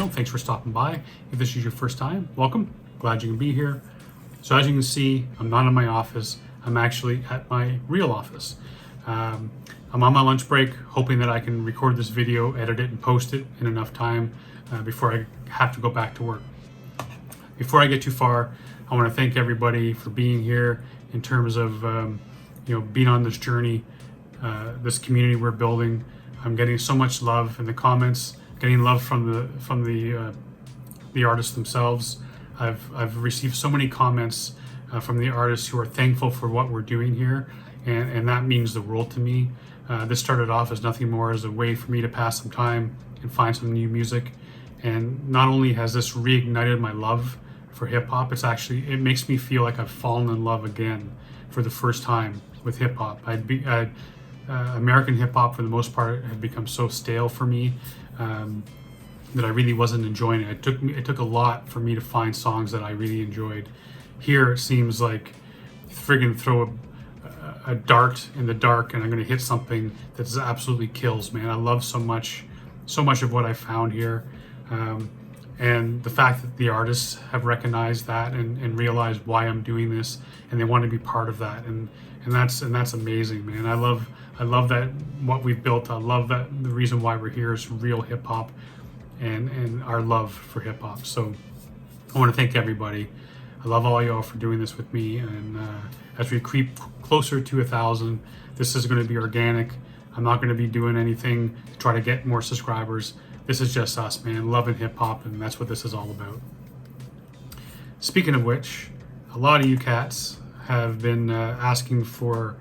channel. Thanks for stopping by. If this is your first time, welcome. Glad you can be here. So as you can see, I'm not in my office. I'm actually at my real office. I'm on my lunch break, hoping that I can record this video, edit it, and post it in enough time before I have to go back to work. Before I get too far, I want to thank everybody for being here in terms of being on this journey, this community we're building. I'm getting so much love in the comments, getting love from the artists themselves. I've received so many comments from the artists who are thankful for what we're doing here, and that means the world to me. This started off as nothing more as a way for me to pass some time and find some new music. And not only has this reignited my love for hip hop, it makes me feel like I've fallen in love again for the first time with hip hop. American hip hop, for the most part, had become so stale for me that I really wasn't enjoying it. It took a lot for me to find songs that I really enjoyed. Here it seems like friggin' throw a dart in the dark and I'm gonna hit something that absolutely kills, man. I love so much of what I found here. And the fact that the artists have recognized that and realized why I'm doing this, and they want to be part of that, and that's amazing, man. I love that what we've built. I love that the reason why we're here is real hip hop and our love for hip hop. So I want to thank everybody. I love all y'all for doing this with me, and as we creep closer to 1,000, this is going to be organic. I'm not going to be doing anything to try to get more subscribers. This is just us, man, loving hip hop, and that's what this is all about. Speaking of which, a lot of you cats have been asking for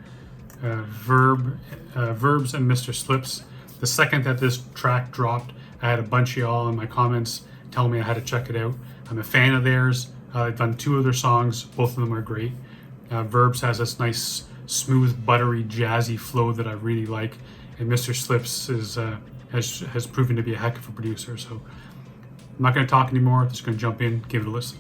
Verbz and Mr Slipz. The second that this track dropped, I had a bunch of y'all in my comments telling me I had to check it out. I'm a fan of theirs. I've done 2 of their songs. Both of them are great. Verbz has this nice, smooth, buttery, jazzy flow that I really like, and Mr Slipz has proven to be a heck of a producer. So I'm not going to talk anymore. I'm just going to jump in, give it a listen.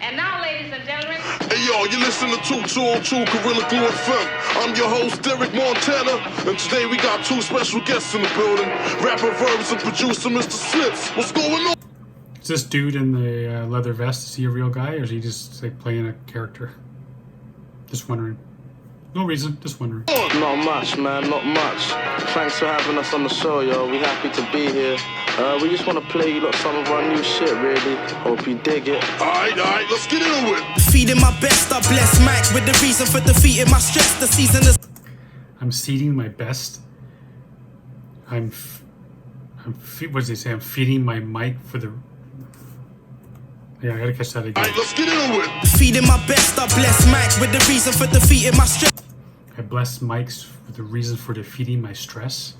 And now, ladies and gentlemen. Hey yo, you listen to 2202 Gorilla Glue FM. I'm your host, Derek Montana, and today we got 2 special guests in the building. Rapper Verbz and producer Mr Slipz. What's going on? Is this dude in the leather vest, is he a real guy, or is he just like playing a character? Just wondering. No reason, just wondering. Not much, man, not much. Thanks for having us on the show, yo. We happy to be here. We just want to play you lot some of our new shit, really. Hope you dig it. Alright, let's get into it. Feeding my best, I bless Mac with the reason for defeating my stress. The season is. I'm seeding my best. What does he say? I'm feeding my mic for the. Yeah, I gotta catch that again. Alright, let's get into it. Feeding my best, I bless Mac with the reason for defeating my stress. I bless mics for the reason for defeating my stress.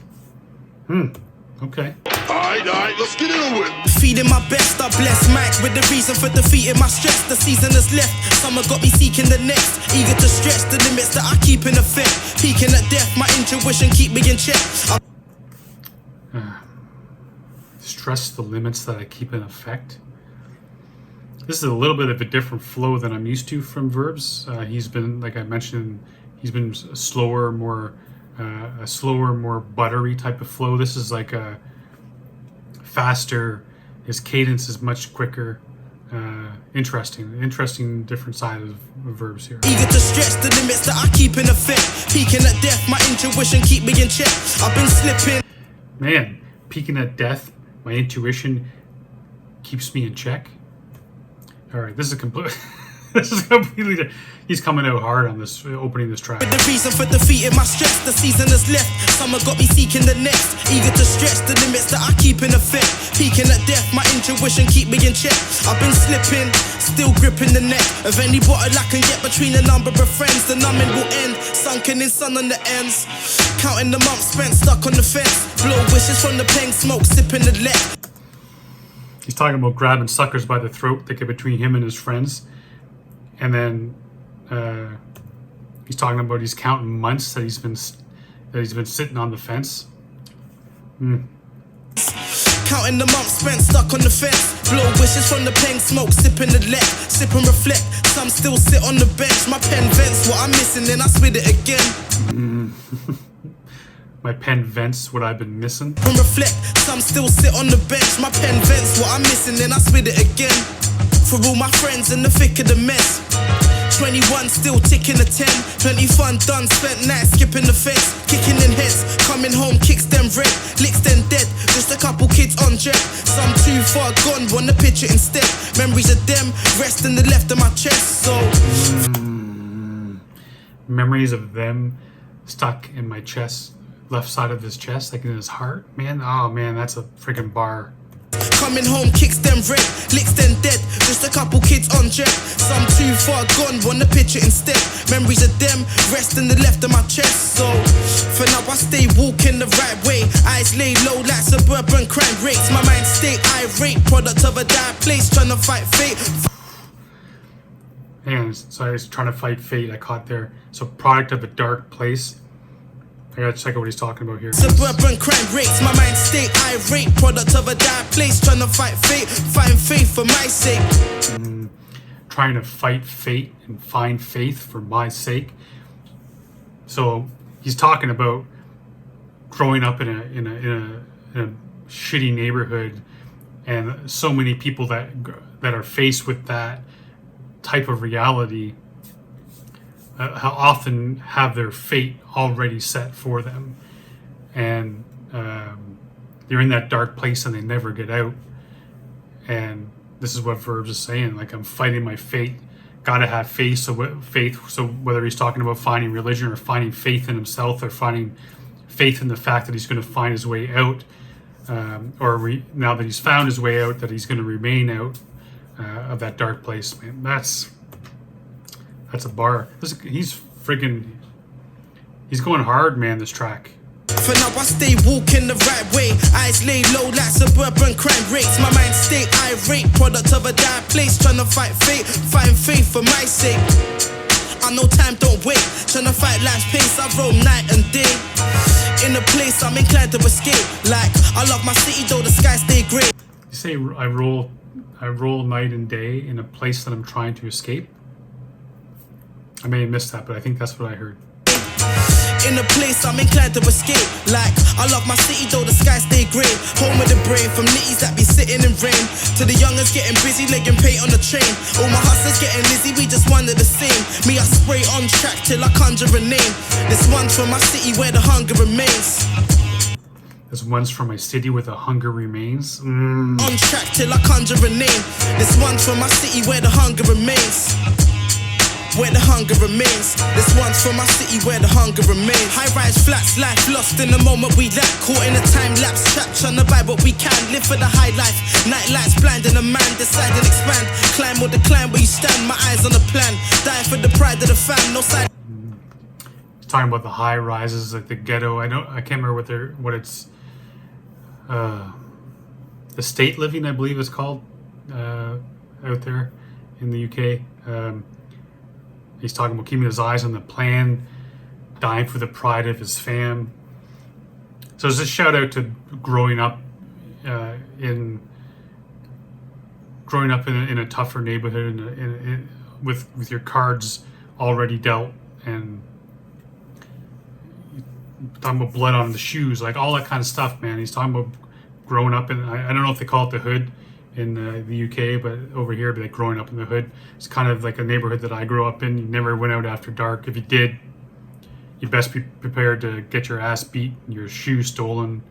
Okay. Alright, let's get into it. Feeding my best, I bless Mac with the reason for defeating my stress. The season is left, summer got me seeking the next. Eager to stretch the limits that I keep in effect. Peaking at death, my intuition keep me in check. Stress the limits that I keep in effect. This is a little bit of a different flow than I'm used to from Verbz. He's been, like I mentioned, he's been a slower, more buttery type of flow. This is like a faster. His cadence is much quicker. Interesting different side of Verbz here. Eager to stretch the limits that I keep in effect. Peaking at death, my intuition keep me in check. I've been slipping. Man, peaking at death, my intuition keeps me in check. All right, this is completely. He's coming out hard on this, opening this track. The reason for defeating my stress, the season is left. Summer got me seeking the next. Eager to stretch the limits that I keep in effect. Peaking at death, my intuition keep me in check. I've been slipping, still gripping the neck of any bottle I can get between a number of friends. The numbing will end, sunken in sun on the ends. Counting the months spent stuck on the fence. Blow wishes from the pen, smoke sipping the lead. He's talking about grabbing suckers by the throat that get between him and his friends. And then he's talking about he's counting months that he's been sitting on the fence. Counting the months spent stuck on the fence. Blow wishes from the pen, smoke, sipping the lead. Sip and reflect, some still sit on the bench. My pen vents what I'm missing, then I spit it again. My pen vents what I've been missing. And reflect, some still sit on the bench. My pen vents what I'm missing, then I spit it again. For all my friends in the thick of the mess. 21 still ticking the 10. Plenty fun done, spent nights skipping the fence. Kicking in heads, coming home, kicks them red. Licks them dead, just a couple kids on jet. Some too far gone, wanna picture instead. Memories of them, rest in the left of my chest, so Memories of them stuck in my chest. Left side of his chest, like in his heart, man. Oh man, that's a freaking bar. coming home, kicks them red, licks them dead. Just a couple kids on jet. Some too far gone, wanna picture instead. Memories of them, rest in the left of my chest. So for now I stay walking the right way. Eyes lay low like suburban crime rates. My mind stay irate, product of a dire place, trying to fight fate. And so I was trying to fight fate. I caught there. So product of a dark place. I gotta check out what he's talking about here. Suburban crime rates, my mind stay irate, product of a dire place, trying to fight fate, find faith for my sake. Trying to fight fate and find faith for my sake. So he's talking about growing up in a shitty neighborhood, and so many people that are faced with that type of reality often have their fate already set for them, and they're in that dark place and they never get out. And this is what Verbz is saying, like, I'm fighting my fate, gotta have faith. So whether he's talking about finding religion or finding faith in himself or finding faith in the fact that he's going to find his way out, now that he's found his way out, that he's going to remain out of that dark place, man, that's a bar. He's going hard, man, this track. For now I stay walking the right way. Eyes lay low like suburban crime rates. My mind stay irate, product of a dire place, trying to fight fate, find faith for my sake. I know time don't wait, trying to fight life's pace. I roam night and day in a place I'm inclined to escape. Like, I love my city though the sky stay grey. You say I roll night and day in a place that I'm trying to escape? I may have missed that, but I think that's what I heard. In a place I'm inclined to escape. Like, I love my city though the sky stay grey. Home of the brain, from nitties that be sitting in rain to the youngers getting busy legging paint on the train. All my hustlers getting busy, we just one of the same. Me, I spray on track till I conjure a name. This one's from my city where the hunger remains. This one's from my city where the hunger remains. On track till I conjure a name. This one's from my city where the hunger remains. Where the hunger remains. This one's from my city where the hunger remains. High-rise flats, life lost in the moment we lack. Caught in a time-lapse trap, trying to buy what we can. Live for the high life, night lights blinding a man. Decide and expand, climb or decline where you stand. My eyes on the plan, die for the pride of the fam. No side. He's talking about the high rises, like the ghetto. I can't remember what it's the state living, I believe it's called, out there in the UK. He's talking about keeping his eyes on the plan, dying for the pride of his fam. So it's a shout out to growing up in a tougher neighborhood, with your cards already dealt, and talking about blood on the shoes, like all that kind of stuff, man. He's talking about growing up in, I don't know if they call it the hood in the UK, but over here, it'd be like growing up in the hood. It's kind of like a neighborhood that I grew up in. You never went out after dark. If you did, you best be prepared to get your ass beat and your shoes stolen.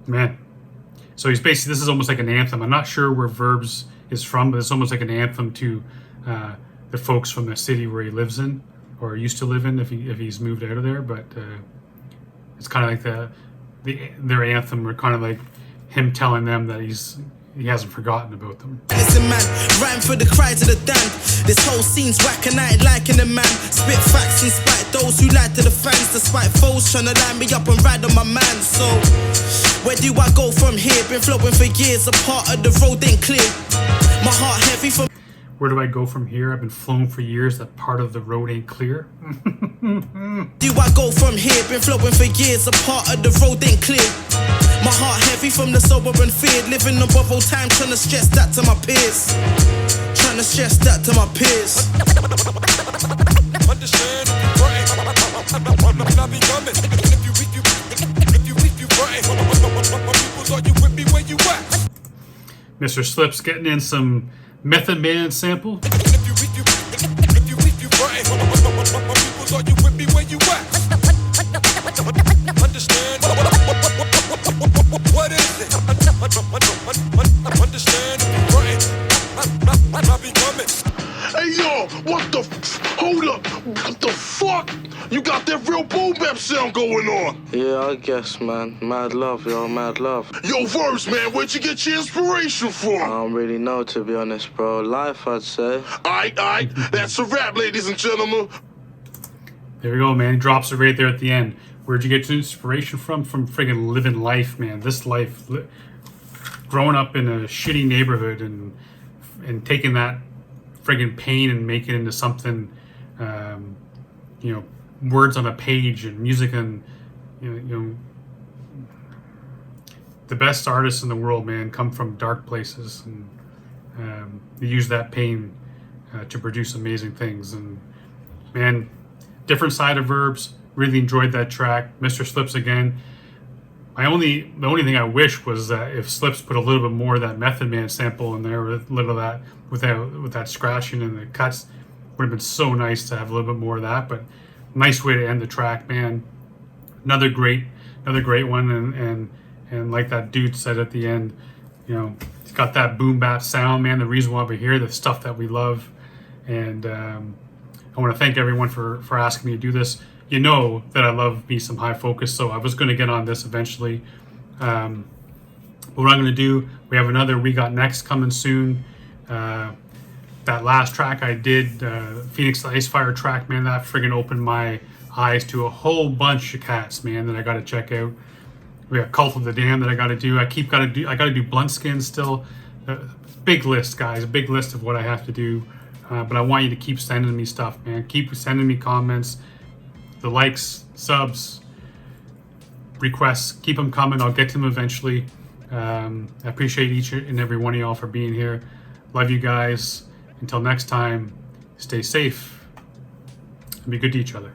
Man. So he's basically, this is almost like an anthem. I'm not sure where Verbz is from, but it's almost like an anthem to the folks from the city where he lives in, or used to live in, if he's moved out of there. But it's kind of like their anthem, or kind of like him telling them that he hasn't forgotten about them. Listen, man, rhyme for the cries of the damned. This whole scene's whack and I ain't liking the man. Spit facts and spite those who lie to the fans. Despite foes trying to line me up and ride on my man. So where do I go from here? Been flowing for years, a part of the road ain't clear. My heart heavy from. Where do I go from here? I've been flown for years. That part of the road ain't clear. Do I go from here? Been flowing for years. A part of the road ain't clear. My heart heavy from the sober and feared. Living on borrowed time, trying to stress that to my peers. Trying to stress that to my peers. Understand if you right, I be coming. If you right, my people thought you with me where you at. Mr. Slipz getting in some Method Man sample. If you right, my people thought you with me where you at. Understand what is it? Understand if you right, I be coming. Hey yo, what the hold up, what the fuck? You got that real boom bap sound going on. Yeah, I guess, man. Mad love, yo, mad love. Yo, Verbz, man, where'd you get your inspiration I from? don't really know, to be honest, bro. Life, I'd say. Aight, that's a wrap, ladies and gentlemen. There we go, man. He drops it right there at the end. Where'd you get your inspiration from? From friggin' living life, man. This life. Growing up in a shitty neighborhood and taking that friggin' pain and making it into something, you know, words on a page and music and, you know, the best artists in the world, man, come from dark places and they use that pain to produce amazing things. And, man, different side of Verbz. Really enjoyed that track. Mr. Slipz again. The only thing I wish was that if Slipz put a little bit more of that Method Man sample in there, with a little of that, with that scratching and the cuts, would have been so nice to have a little bit more of that. But nice way to end the track, man. Another great one, and like that dude said at the end, you know, it's got that boom bap sound, man. The reason why we're here, the stuff that we love, and I want to thank everyone for asking me to do this. You know that I love me some High Focus, so I was going to get on this eventually. But what I'm going to do, we have another We Got Next coming soon. That last track I did, Phoenix the Icefire track, man, that friggin' opened my eyes to a whole bunch of cats, man, that I got to check out. We got Cult of the Dam that I got to do. I got to do Blunt Skin still. Big list, guys, a big list of what I have to do. But I want you to keep sending me stuff, man. Keep sending me comments. The likes, subs, requests, keep them coming. I'll get to them eventually. I appreciate each and every one of y'all for being here. Love you guys. Until next time, stay safe and be good to each other.